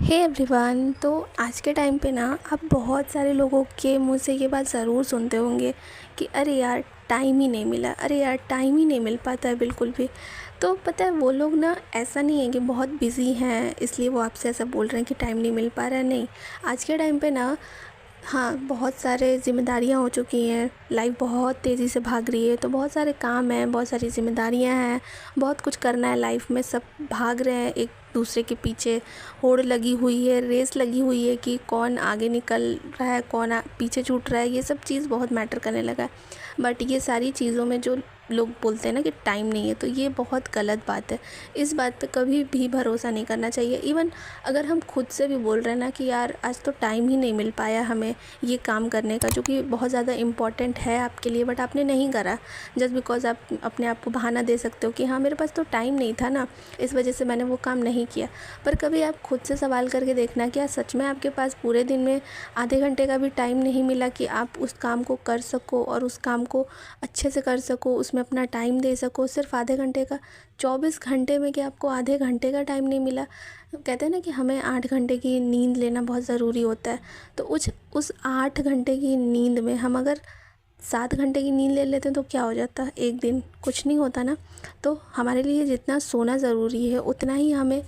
Hey everyone. तो आज के टाइम पे ना आप बहुत सारे लोगों के मुंह से ये बात ज़रूर सुनते होंगे कि अरे यार टाइम ही नहीं मिला, अरे यार टाइम ही नहीं मिल पाता है बिल्कुल भी। तो पता है वो लोग ना ऐसा नहीं है कि बहुत बिज़ी हैं इसलिए वो आपसे ऐसा बोल रहे हैं कि टाइम नहीं मिल पा रहा है, नहीं। आज के टाइम पे ना हाँ, बहुत सारे ज़िम्मेदारियाँ हो चुकी हैं, लाइफ बहुत तेज़ी से भाग रही है, तो बहुत सारे काम हैं, बहुत सारी ज़िम्मेदारियाँ हैं, बहुत कुछ करना है लाइफ में। सब भाग रहे हैं एक दूसरे के पीछे, होड़ लगी हुई है, रेस लगी हुई है कि कौन आगे निकल रहा है, कौन पीछे छूट रहा है। ये सब चीज़ बहुत मैटर करने लगा है। बट ये सारी चीज़ों में जो लोग बोलते हैं ना कि टाइम नहीं है, तो ये बहुत गलत बात है। इस बात पे कभी भी भरोसा नहीं करना चाहिए। इवन अगर हम खुद से भी बोल रहे हैं ना कि यार आज तो टाइम ही नहीं मिल पाया हमें ये काम करने का, जो कि बहुत ज़्यादा इम्पॉर्टेंट है आपके लिए, बट आपने नहीं करा जस्ट बिकॉज़ आप अपने आप को बहाना दे सकते हो कि हाँ मेरे पास तो टाइम नहीं था ना, इस वजह से मैंने वो काम नहीं किया। पर कभी आप खुद से सवाल करके देखना, क्या सच में आपके पास पूरे दिन में आधे घंटे का भी टाइम नहीं मिला कि आप उस काम को कर सको और उस काम को अच्छे से कर सको, उसमें अपना टाइम दे सको? सिर्फ आधे घंटे का, 24 घंटे में क्या आपको आधे घंटे का टाइम नहीं मिला? कहते हैं ना कि हमें 8 घंटे की नींद लेना बहुत ज़रूरी होता है। तो उस 8 घंटे की नींद में हम अगर 7 घंटे की नींद ले लेते हैं तो क्या हो जाता? एक दिन कुछ नहीं होता ना। तो हमारे लिए जितना सोना ज़रूरी है उतना ही हमें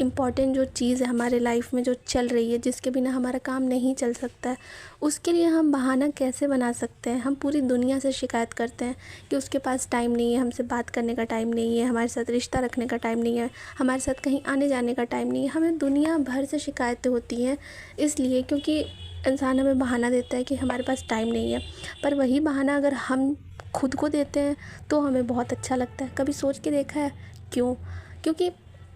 इम्पॉर्टेंट जो चीज़ है हमारे लाइफ में जो चल रही है, जिसके बिना हमारा काम नहीं चल सकता है, उसके लिए हम बहाना कैसे बना सकते हैं? हम पूरी दुनिया से शिकायत करते हैं कि उसके पास टाइम नहीं है, हमसे बात करने का टाइम नहीं है, हमारे साथ रिश्ता रखने का टाइम नहीं है, हमारे साथ कहीं आने जाने का टाइम नहीं है। हमें दुनिया भर से शिकायतें होती हैं इसलिए क्योंकि इंसान हमें बहाना देता है कि हमारे पास टाइम नहीं है। पर वही बहाना अगर हम खुद को देते हैं तो हमें बहुत अच्छा लगता है। कभी सोच के देखा है क्यों? क्योंकि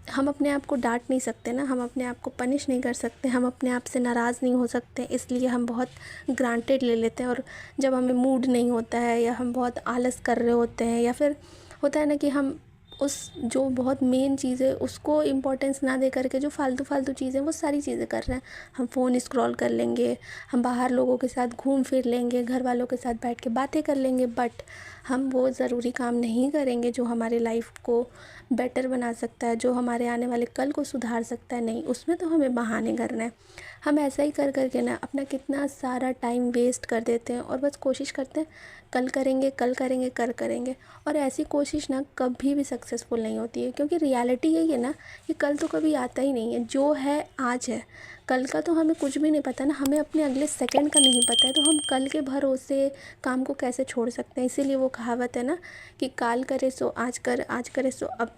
हम अपने आप को डांट नहीं सकते ना, हम अपने आप को पनिश नहीं कर सकते, हम अपने आप से नाराज़ नहीं हो सकते, इसलिए हम बहुत ग्रांटेड ले लेते हैं। और जब हमें मूड नहीं होता है या हम बहुत आलस कर रहे होते हैं, या फिर होता है ना कि हम उस जो बहुत मेन चीज़ है उसको इम्पोर्टेंस ना दे करके जो फालतू फालतू चीज़ें वो सारी चीज़ें कर रहे हैं। हम फ़ोन स्क्रॉल कर लेंगे, हम बाहर लोगों के साथ घूम फिर लेंगे, घर वालों के साथ बैठ के बातें कर लेंगे, बट हम वो ज़रूरी काम नहीं करेंगे जो हमारे लाइफ को बेटर बना सकता है, जो हमारे आने वाले कल को सुधार सकता है। नहीं, उसमें तो हमें बहाने करना है। हम ऐसा ही कर करके ना अपना कितना सारा टाइम वेस्ट कर देते हैं और बस कोशिश करते हैं कल करेंगे, कल करेंगे, कर करेंगे। और ऐसी कोशिश ना कभी भी सक्सेसफुल नहीं होती है, क्योंकि रियलिटी यही है ना कि कल तो कभी आता ही नहीं है। जो है आज है, कल का तो हमें कुछ भी नहीं पता ना, हमें अपने अगले सेकंड का नहीं पता है, तो हम कल के भरोसे काम को कैसे छोड़ सकते हैं? इसीलिए वो कहावत है ना कि काल करे सो आज कर, आज करे सो अब।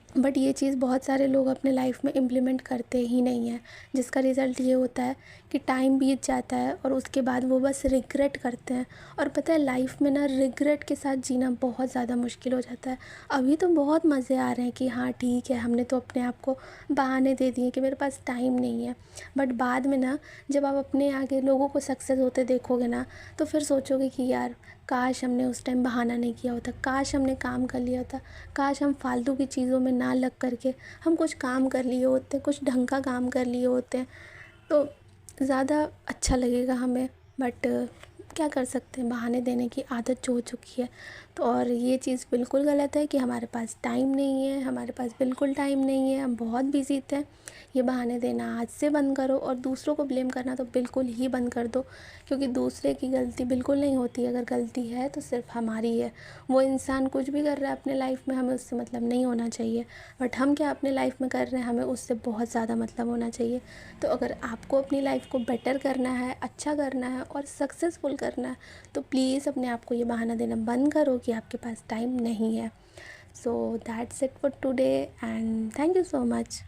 बट ये चीज़ बहुत सारे लोग अपने लाइफ में इम्प्लीमेंट करते ही नहीं हैं, जिसका रिज़ल्ट ये होता है कि टाइम बीत जाता है और उसके बाद वो बस रिग्रेट करते हैं। और पता है लाइफ में ना रिग्रेट के साथ जीना बहुत ज़्यादा मुश्किल हो जाता है। अभी तो बहुत मज़े आ रहे हैं कि हाँ ठीक है, हमने तो अपने आप को बहाने दे दिए कि मेरे पास टाइम नहीं है। बट बाद में ना जब आप अपने आगे लोगों को सक्सेस होते देखोगे ना, तो फिर सोचोगे कि यार काश हमने उस टाइम बहाना नहीं किया होता, काश हमने काम कर लिया होता, काश हम फालतू की चीज़ों में ना लग करके हम कुछ काम कर लिए होते, कुछ ढंग का काम कर लिए होते, तो ज़्यादा अच्छा लगेगा हमें। बट क्या कर सकते हैं, बहाने देने की आदत जो हो चुकी है। तो और ये चीज़ बिल्कुल गलत है कि हमारे पास टाइम नहीं है, हमारे पास बिल्कुल टाइम नहीं है, हम बहुत बिज़ी थे। ये बहाने देना आज से बंद करो और दूसरों को ब्लेम करना तो बिल्कुल ही बंद कर दो, क्योंकि दूसरे की गलती बिल्कुल नहीं होती। अगर गलती है तो सिर्फ हमारी है। वो इंसान कुछ भी कर रहा है अपने लाइफ में, हमें उससे मतलब नहीं होना चाहिए, बट हम क्या अपने लाइफ में कर रहे हैं हमें उससे बहुत ज़्यादा मतलब होना चाहिए। तो अगर आपको अपनी लाइफ को बेटर करना है, अच्छा करना है और सक्सेसफुल करना है, तो प्लीज़ अपने आप को ये बहाना देना बंद करो कि आपके पास टाइम नहीं है। So that's it for today and thank you so much.